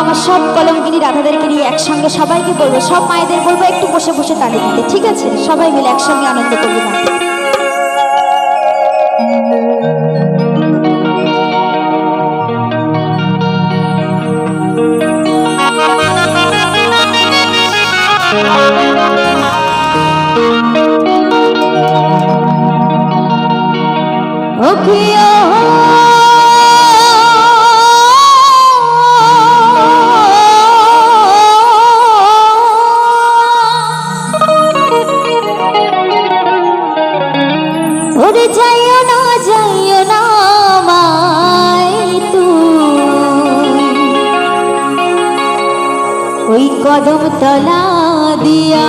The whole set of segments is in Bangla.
আমার সব কলঙ্কিনী রাধাদেরকে নিয়ে একসঙ্গে সবাইকে বলবো, সব মায়েদের বলবো একটু বসে বসে তালি দিতে, ঠিক আছে? সবাই মিলে একসঙ্গে আনন্দ করবো না। ওরে যাইও না মাই তুই ওই কদম তলা দিয়া,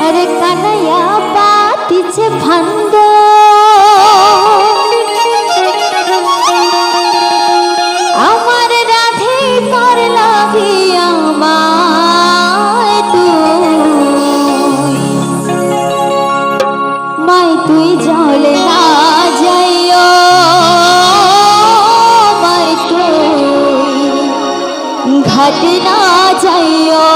আরে কানাইয়া পাতিছে ভান্ড আমার রাধে করলা বিয়া মাই তুই জলে না যাইও মাই তুই ঘাটে না যাইও।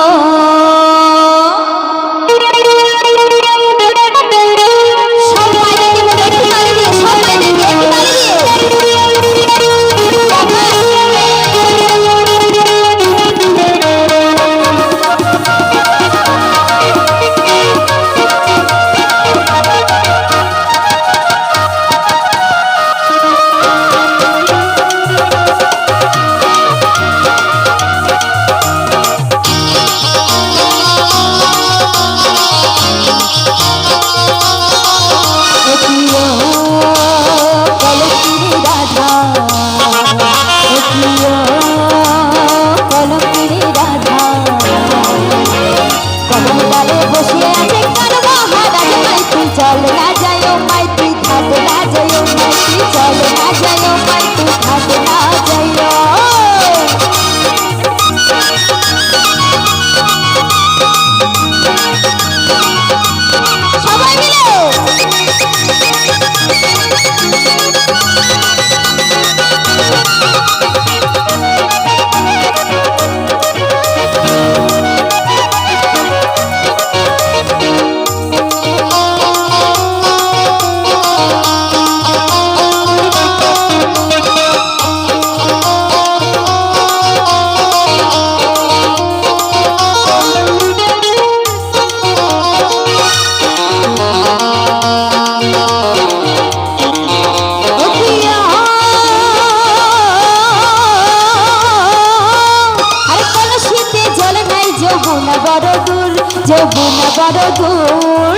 যমুনা বড় দূর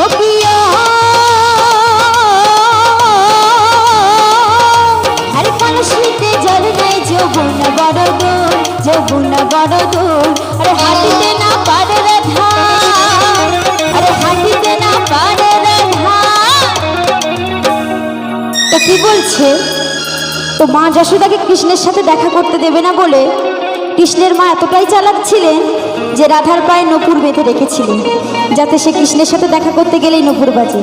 ও প্রিয় আরে কলসিতে জল নাই যমুনা বড় দূর যমুনা বড় দূর আরে হাঁটিতে না পারে রাধা আরে হাঁটিতে না পারে রাধা। তো কি বলছে? তো মা যশোদাকে কৃষ্ণের সাথে দেখা করতে দেবে না বলে কৃষ্ণের মা এতটাই চালাক ছিলেন যে রাধার পায়ে নূপুর বেঁধে রেখেছিলেন যাতে সে কৃষ্ণের সাথে দেখা করতে গেলেই নূপুর বাজে।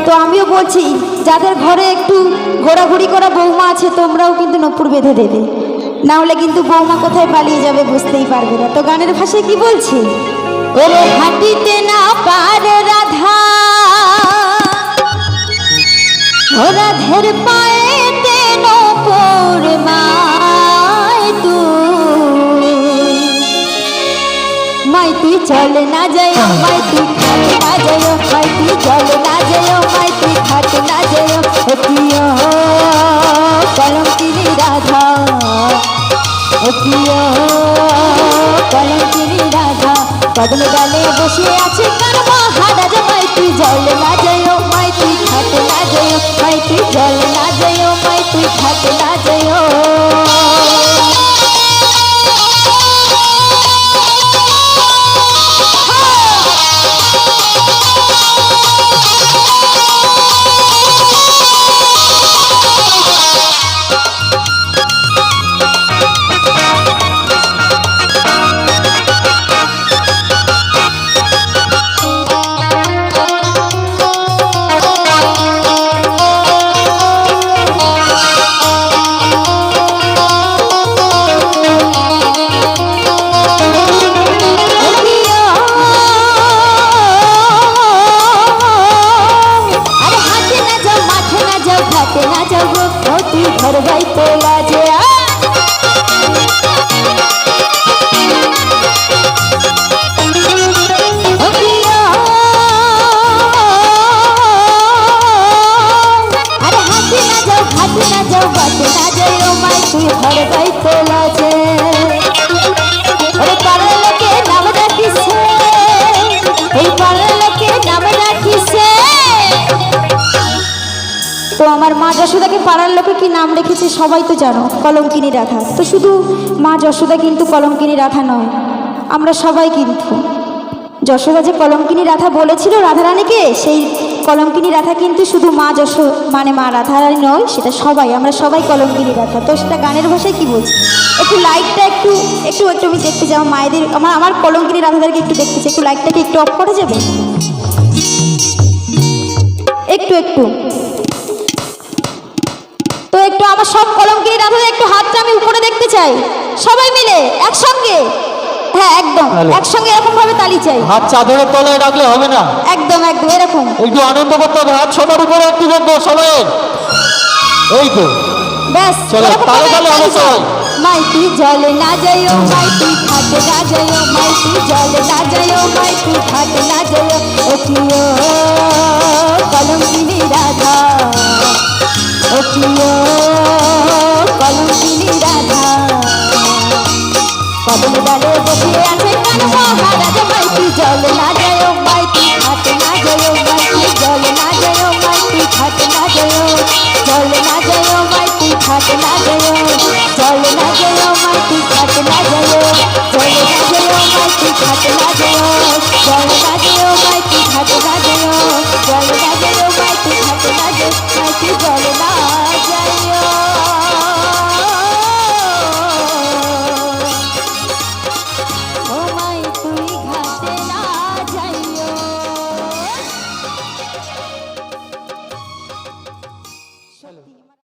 তো আমিও বলছি যাদের ঘরে একটু ঘোরাঘুরি করা বৌমা আছে তোমরাও কিন্তু নূপুর বেঁধে দেবে, না হলে কিন্তু বৌমা কোথায় পালিয়ে যাবে বুঝতেই পারবে না। তো গানের ভাষায় কি বলছে? ওরে হাঁটিতে না পারে রাধা ও রাধের পায়ে নূপুর মাই তুই চলে না যাইও মাই তুই খাটে না যাইও মাই তুই চলে না যাইও মাই তুই খাটে না যাইও ও প্রিয় কলঙ্কিনী রাধা ও প্রিয় কলঙ্কিনী রাধা কদম ডালে বসে আছে কার মহারাজ মাই তুই জলে না যাইও মাই তুই খাটে না যাইও মাই তুই জলে না যাইও মাই তুই খাটে না যাইও। আর মা যশোদাকে পাড়ার লোকে কি নাম রেখেছে সবাই তো জানো, কলঙ্কিনী রাধা। তো শুধু মা যশোদা কিন্তু কলঙ্কিনী রাধা নয়, আমরা সবাই কিন্তু যশোদা যে কলঙ্কিনী রাধা বলেছিল রাধারানীকে, সেই কলঙ্কিনী রাধা কিন্তু শুধু মা যশো মানে মা রাধারানী নয়, সেটা সবাই, আমরা সবাই কলঙ্কিনী রাধা। তো সেটা গানের ভাষায় কি বলছি, একটু লাইটটা একটু একটু একটু আমি দেখতে চাই, আমার মায়েদের আমার কলঙ্কিনী রাধাদেরকে একটু দেখতে চাই, একটু লাইটটাকে একটু অফ করা যাবে, একটু একটু। তো একটু আমার সব কলঙ্কিনী রাধাদের একটু হাতটা আমি উপরে দেখতে চাই, সবাই মিলে একসঙ্গে। হ্যাঁ একদম একসঙ্গে এরকম ভাবে তালি চাই, হাত চাদরের তলায় রাখলে হবে না, একদম একদম এরকম একটু আনন্দ করতে হবে, হাত সবার উপরে একটু দেখবো সবাই। এই তো ব্যাস, চলো তালে তালে হবে সবাই। মাইতি জলে না যাইও, মাইতি ঘাটে না যাইও, মাইতি জলে না যাইও, মাইতি ঘাটে না যাইও, ওঠিও কলঙ্কিনী রাধা, ওঠিও কলঙ্কিনী রাধা। কদম ডালে বসে আছে কান মহারাজা, মাইতি জলে না যাইও, মাইতি ঘাটে না যাইও, মাইতি জলে না যাইও, মাইতি ঘাটে না যাইও, জলে না যাইও, মাইতি ঘাটে না যাইও, জলে না যাইও, মাইতি ঘাটে না যাইও, জলে না যাইও, মাইতি ঘাটে না যাইও, জলে না যাইও।